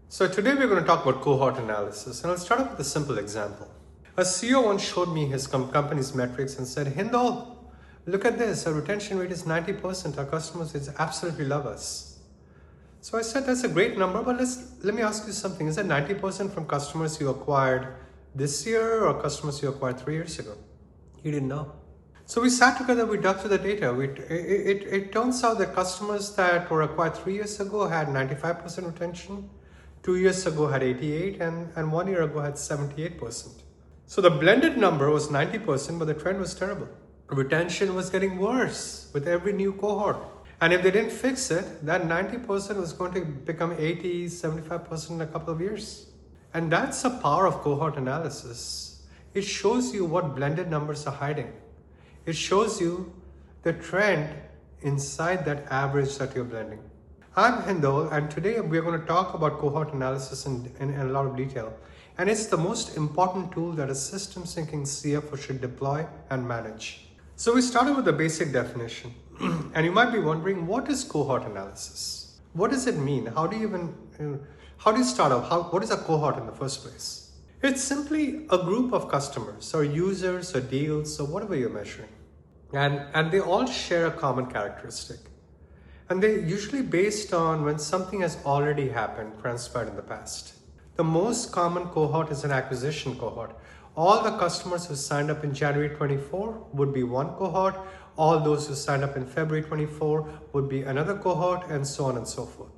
So today we're going to talk about cohort analysis, and I'll start off with a simple example. A CEO once showed me his company's metrics and said, Hindal, look at this, our retention rate is 90%, our customers absolutely love us. So I said, that's a great number, but let me ask you something. Is that 90% from customers you acquired this year or customers you acquired 3 years ago? He didn't know. So we sat together, we dug through the data. It turns out that customers that were acquired 3 years ago had 95% retention, 2 years ago had 88, and 1 year ago had 78%. So the blended number was 90%, but the trend was terrible. Retention was getting worse with every new cohort. And if they didn't fix it, that 90% was going to become 80, 75% in a couple of years. And that's the power of cohort analysis. It shows you what blended numbers are hiding. It shows you the trend inside that average that you're blending. I'm Hindal, and today we're going to talk about cohort analysis in a lot of detail. And it's the most important tool that a systems thinking CFO should deploy and manage. So we started with the basic definition. And you might be wondering, what is cohort analysis? What does it mean? How do you start off? What is a cohort in the first place? It's simply a group of customers or users or deals or whatever you're measuring. And they all share a common characteristic. And they're usually based on when something has already happened, transpired in the past. The most common cohort is an acquisition cohort. All the customers who signed up in January 24 would be one cohort. All those who signed up in February 24 would be another cohort, and so on and so forth.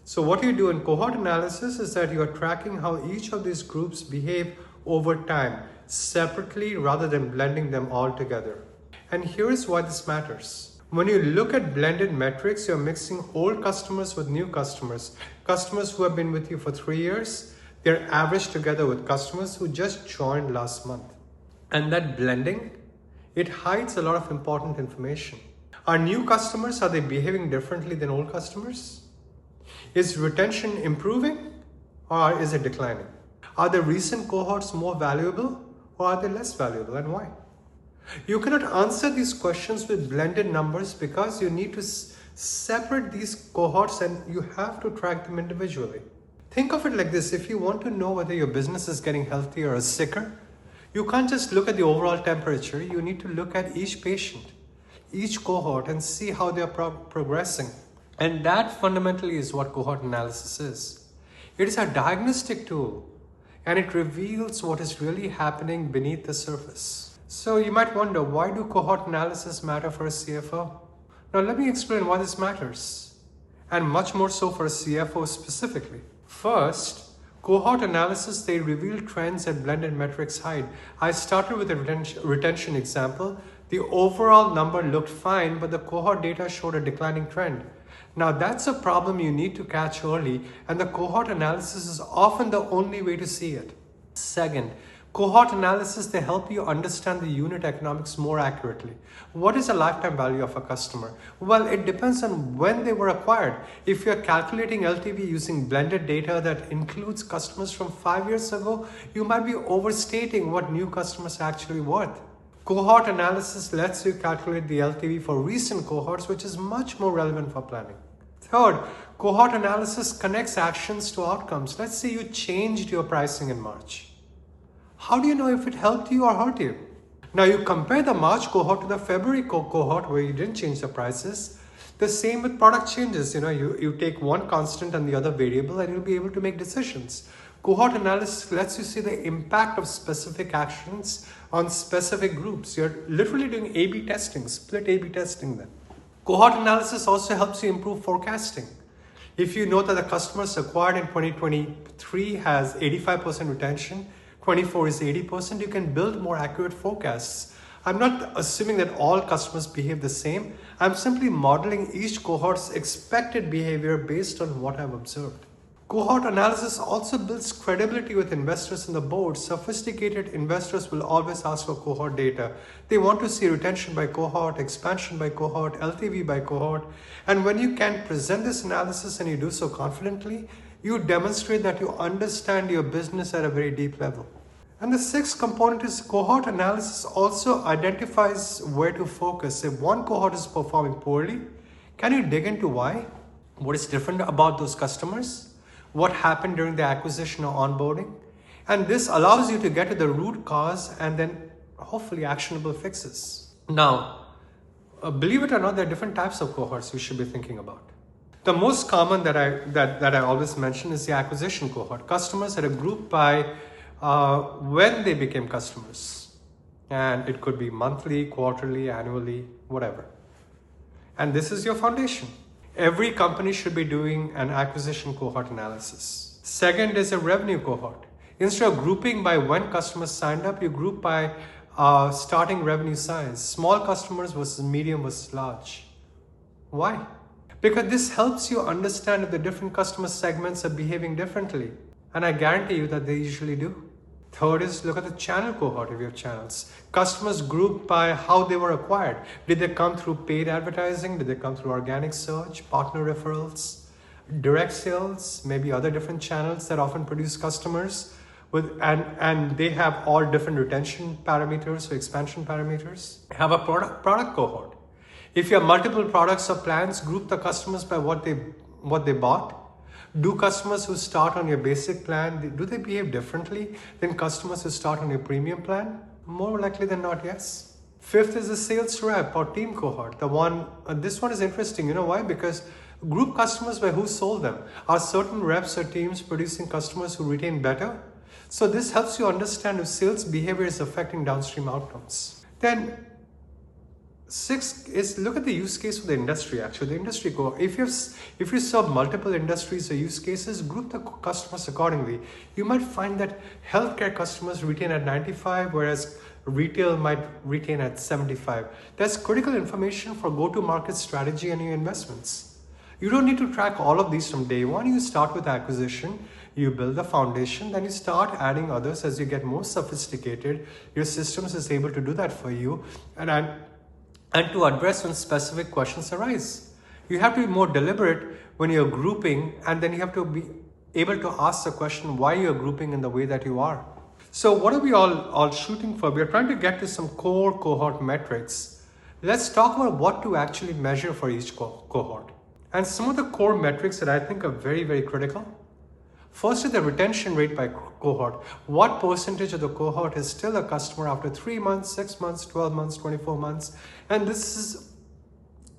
So what you do in cohort analysis is that you are tracking how each of these groups behave over time, separately rather than blending them all together. And here's why this matters. When you look at blended metrics, you're mixing old customers with new customers. Customers who have been with you for 3 years, they're averaged together with customers who just joined last month. And that blending, it hides a lot of important information. Are new customers, are they behaving differently than old customers? Is retention improving or is it declining? Are the recent cohorts more valuable or are they less valuable, and why? You cannot answer these questions with blended numbers because you need to separate these cohorts and you have to track them individually. Think of it like this: if you want to know whether your business is getting healthier or sicker, you can't just look at the overall temperature. You need to look at each patient, each cohort, and see how they're progressing. And that fundamentally is what cohort analysis is. It is a diagnostic tool, and it reveals what is really happening beneath the surface. So you might wonder, why do cohort analysis matter for a CFO? Now let me explain why this matters, and much more so for a CFO specifically. First, cohort analysis, they reveal trends that blended metrics hide. I started with a retention example. The overall number looked fine, but the cohort data showed a declining trend. Now that's a problem you need to catch early, and the cohort analysis is often the only way to see it. Second, cohort analysis, they help you understand the unit economics more accurately. What is the lifetime value of a customer? Well, it depends on when they were acquired. If you're calculating LTV using blended data that includes customers from 5 years ago, you might be overstating what new customers are actually worth. Cohort analysis lets you calculate the LTV for recent cohorts, which is much more relevant for planning. Third, cohort analysis connects actions to outcomes. Let's say you changed your pricing in March. How do you know if it helped you or hurt you? Now you compare the March cohort to the February cohort where you didn't change the prices. The same with product changes. You take one constant and the other variable, and you'll be able to make decisions. Cohort analysis lets you see the impact of specific actions on specific groups. You're literally doing A/B testing, split A/B testing then. Cohort analysis also helps you improve forecasting. If you know that the customers acquired in 2023 has 85% retention, 24 is 80%, you can build more accurate forecasts. I'm not assuming that all customers behave the same. I'm simply modeling each cohort's expected behavior based on what I've observed. Cohort analysis also builds credibility with investors and the board. Sophisticated investors will always ask for cohort data. They want to see retention by cohort, expansion by cohort, LTV by cohort. And when you can present this analysis and you do so confidently, you demonstrate that you understand your business at a very deep level. And the sixth component is cohort analysis also identifies where to focus. If one cohort is performing poorly, can you dig into why? What is different about those customers? what happened during the acquisition or onboarding. And this allows you to get to the root cause and then hopefully actionable fixes. Now, believe it or not, there are different types of cohorts you should be thinking about. The most common that I always mention is the acquisition cohort. Customers that are grouped by when they became customers. And it could be monthly, quarterly, annually, whatever. And this is your foundation. Every company should be doing an acquisition cohort analysis. Second is a revenue cohort. Instead of grouping by when customers signed up, you group by starting revenue size. Small customers versus medium versus large. Why? Because this helps you understand if the different customer segments are behaving differently. And I guarantee you that they usually do. Third is look at the channel cohort if you have channels. Customers grouped by how they were acquired. Did they come through paid advertising? Did they come through organic search, partner referrals, direct sales, maybe other different channels that often produce customers? And they have all different retention parameters or expansion parameters. Have a product cohort. If you have multiple products or plans, group the customers by what they bought. Do customers who start on your basic plan, do they behave differently than customers who start on your premium plan? More likely than not, yes. Fifth is the sales rep or team cohort. This one is interesting. You know why? Because group customers by who sold them. Are certain reps or teams producing customers who retain better? So this helps you understand if sales behavior is affecting downstream outcomes. Then sixth is look at the use case for the industry. Actually, the industry cohort. If you serve multiple industries or use cases, group the customers accordingly. You might find that healthcare customers retain at 95, whereas retail might retain at 75. That's critical information for go-to-market strategy and your investments. You don't need to track all of these from day one. You start with acquisition. You build the foundation, then you start adding others as you get more sophisticated. Your systems is able to do that for you and to address when specific questions arise. You have to be more deliberate when you're grouping, and then you have to be able to ask the question why you're grouping in the way that you are. So what are we all shooting for? We're trying to get to some core cohort metrics. Let's talk about what to actually measure for each cohort. And some of the core metrics that I think are very, very critical. First is the retention rate by cohort. What percentage of the cohort is still a customer after 3 months, 6 months, 12 months, 24 months? And this is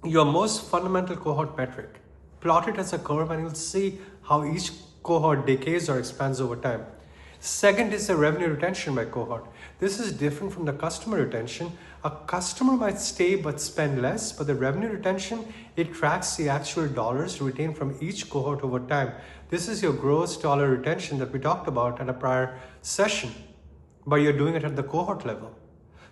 your most fundamental cohort metric. Plot it as a curve and you'll see how each cohort decays or expands over time. Second is the revenue retention by cohort. This is different from the customer retention. A customer might stay but spend less, but the revenue retention, it tracks the actual dollars retained from each cohort over time. This is your gross dollar retention that we talked about at a prior session, but you're doing it at the cohort level.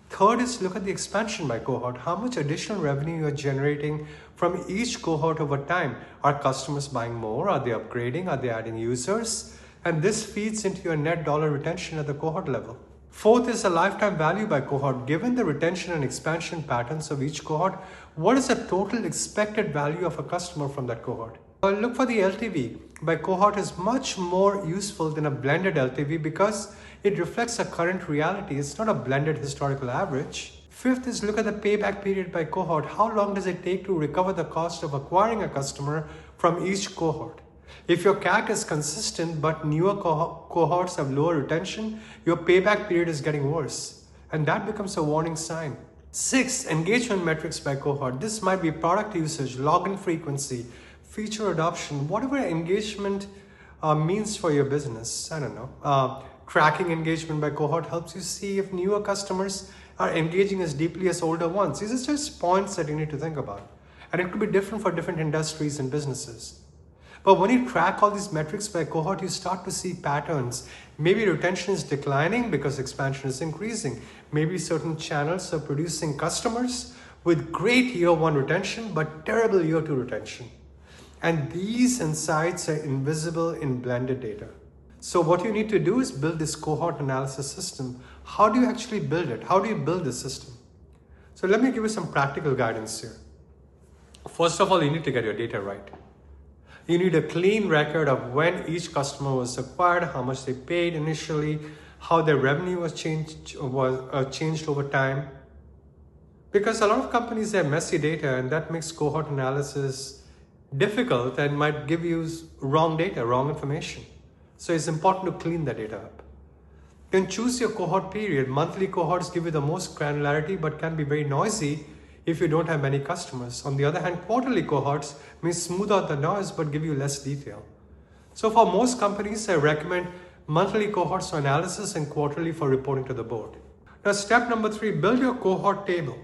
Third is look at the expansion by cohort. How much additional revenue you are generating from each cohort over time. Are customers buying more? Are they upgrading? Are they adding users? And this feeds into your net dollar retention at the cohort level. Fourth is the lifetime value by cohort. Given the retention and expansion patterns of each cohort, what is the total expected value of a customer from that cohort? Look for the LTV by cohort is much more useful than a blended LTV because it reflects a current reality. It's not a blended historical average. Fifth is look at the payback period by cohort. How long does it take to recover the cost of acquiring a customer from each cohort? If your CAC is consistent but newer cohorts have lower retention, your payback period is getting worse. And that becomes a warning sign. Six, engagement metrics by cohort. This might be product usage, login frequency, feature adoption, whatever engagement means for your business. I don't know. Tracking engagement by cohort helps you see if newer customers are engaging as deeply as older ones. These are just points that you need to think about. And it could be different for different industries and businesses. But when you track all these metrics by cohort, you start to see patterns. Maybe retention is declining because expansion is increasing. Maybe certain channels are producing customers with great year one retention, but terrible year two retention. And these insights are invisible in blended data. So what you need to do is build this cohort analysis system. How do you actually build it? How do you build this system? So let me give you some practical guidance here. First of all, you need to get your data right. You need a clean record of when each customer was acquired, how much they paid initially, how their revenue was changed over time. Because a lot of companies have messy data, and that makes cohort analysis difficult and might give you wrong data, wrong information. So it's important to clean the data up. You can choose your cohort period. Monthly cohorts give you the most granularity but can be very noisy if you don't have many customers. On the other hand, quarterly cohorts may smooth out the noise but give you less detail. So for most companies, I recommend monthly cohorts for analysis and quarterly for reporting to the board. Now, step number 3, build your cohort table.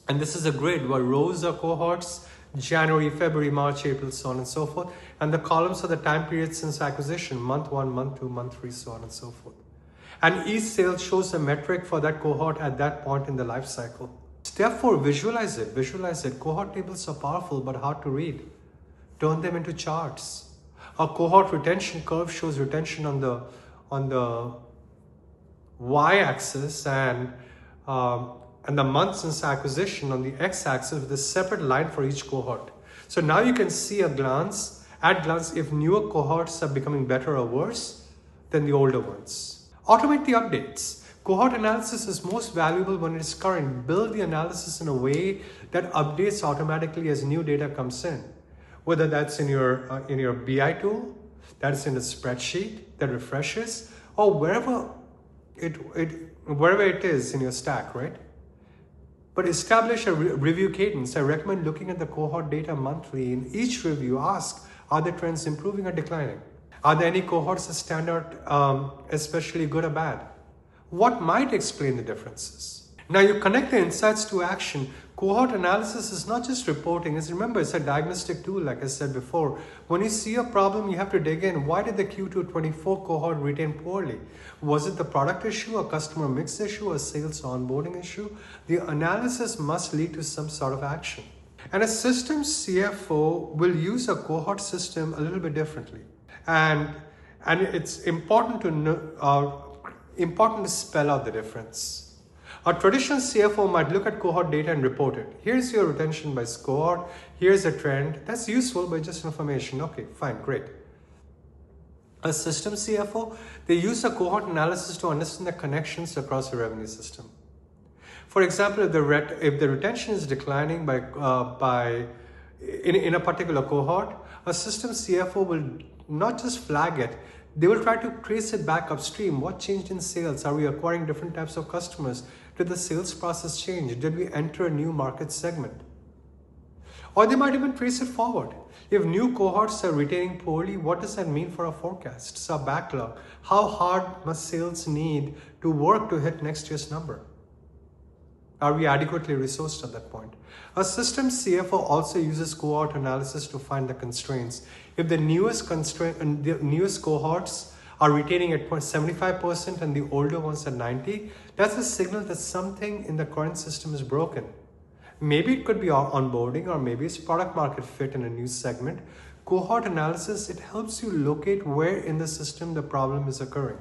And this is a grid where rows are cohorts, January, February, March, April, so on and so forth. And the columns are the time period since acquisition, month 1, month 2, month 3, so on and so forth. And each sale shows a metric for that cohort at that point in the life cycle. Step 4, visualize it. Visualize it. Cohort tables are powerful but hard to read. Turn them into charts. A cohort retention curve shows retention on the y-axis and the month since acquisition on the x-axis with a separate line for each cohort. So now you can see at a glance if newer cohorts are becoming better or worse than the older ones. Automate the updates. Cohort analysis is most valuable when it is current. Build the analysis in a way that updates automatically as new data comes in. Whether that's in your BI tool, that's in a spreadsheet that refreshes, or wherever it is in your stack, right? But establish a review cadence. I recommend looking at the cohort data monthly. In each review, ask, are the trends improving or declining? Are there any cohorts that stand out especially good or bad? What might explain the differences? Now you connect the insights to action. Cohort analysis is not just reporting. Remember, it's a diagnostic tool, like I said before. When you see a problem, you have to dig in. Why did the Q2 24 cohort retain poorly? Was it the product issue, a customer mix issue, a sales onboarding issue? The analysis must lead to some sort of action. And a systems CFO will use a cohort system a little bit differently. And it's important to spell out the difference. A traditional CFO might look at cohort data and report it. Here's your retention by cohort. Here's a trend. That's useful, but just information. Okay, fine, great. A system CFO, they use a cohort analysis to understand the connections across the revenue system. For example, if the retention is declining in a particular cohort, a system CFO will not just flag it, they will try to trace it back upstream. What changed in sales? Are we acquiring different types of customers? Did the sales process change? Did we enter a new market segment? Or they might even trace it forward. If new cohorts are retaining poorly, what does that mean for our forecasts, our backlog? How hard must sales need to work to hit next year's number? Are we adequately resourced at that point? A system CFO also uses cohort analysis to find the constraints. If the newest cohorts are retaining at 75% and the older ones at 90%, that's a signal that something in the current system is broken. Maybe it could be onboarding, or maybe it's product market fit in a new segment. Cohort analysis, it helps you locate where in the system the problem is occurring.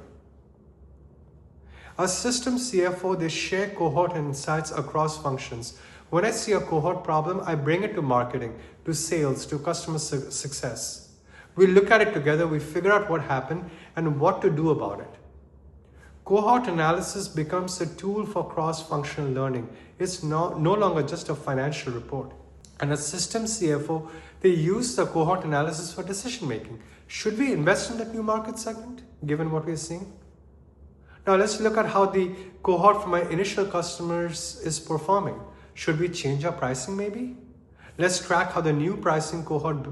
A system CFO, they share cohort insights across functions. When I see a cohort problem, I bring it to marketing, to sales, to customer success. We look at it together, we figure out what happened and what to do about it. Cohort analysis becomes a tool for cross-functional learning. It's no longer just a financial report. And a system CFO, they use the cohort analysis for decision making. Should we invest in that new market segment, given what we're seeing? Now let's look at how the cohort for my initial customers is performing. Should we change our pricing maybe? Let's track how the new pricing cohort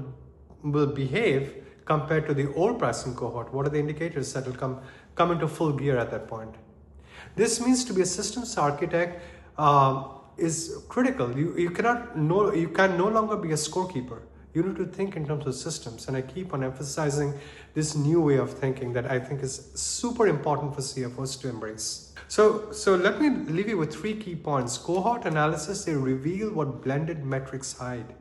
will behave compared to the old pricing cohort. What are the indicators that will come into full gear at that point? This means to be a systems architect is critical. You can no longer be a scorekeeper. You need to think in terms of systems. And I keep on emphasizing this new way of thinking that I think is super important for CFOs to embrace. So let me leave you with 3 key points. Cohort analysis, they reveal what blended metrics hide.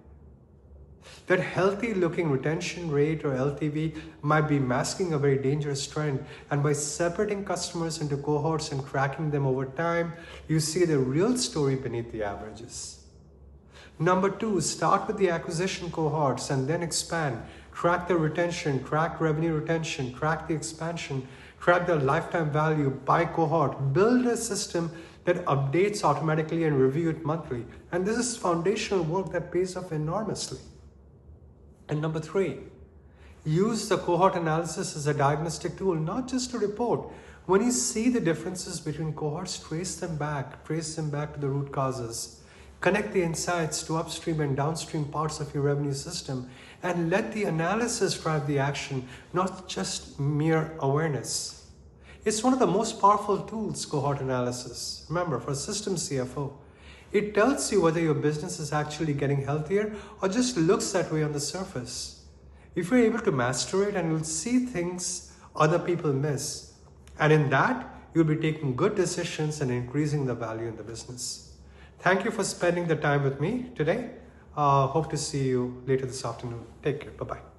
That healthy looking retention rate or LTV might be masking a very dangerous trend. And by separating customers into cohorts and tracking them over time, you see the real story beneath the averages. Number 2, start with the acquisition cohorts and then expand. Track the retention, track revenue retention, track the expansion, track the lifetime value by cohort. Build a system that updates automatically and review it monthly. And this is foundational work that pays off enormously. And number 3, use the cohort analysis as a diagnostic tool, not just to report. When you see the differences between cohorts, trace them back to the root causes. Connect the insights to upstream and downstream parts of your revenue system and let the analysis drive the action, not just mere awareness. It's one of the most powerful tools, cohort analysis. Remember, for a system CFO, it tells you whether your business is actually getting healthier or just looks that way on the surface. If you're able to master it, and you'll see things other people miss. And in that, you'll be taking good decisions and increasing the value in the business. Thank you for spending the time with me today. Hope to see you later this afternoon. Take care. Bye-bye.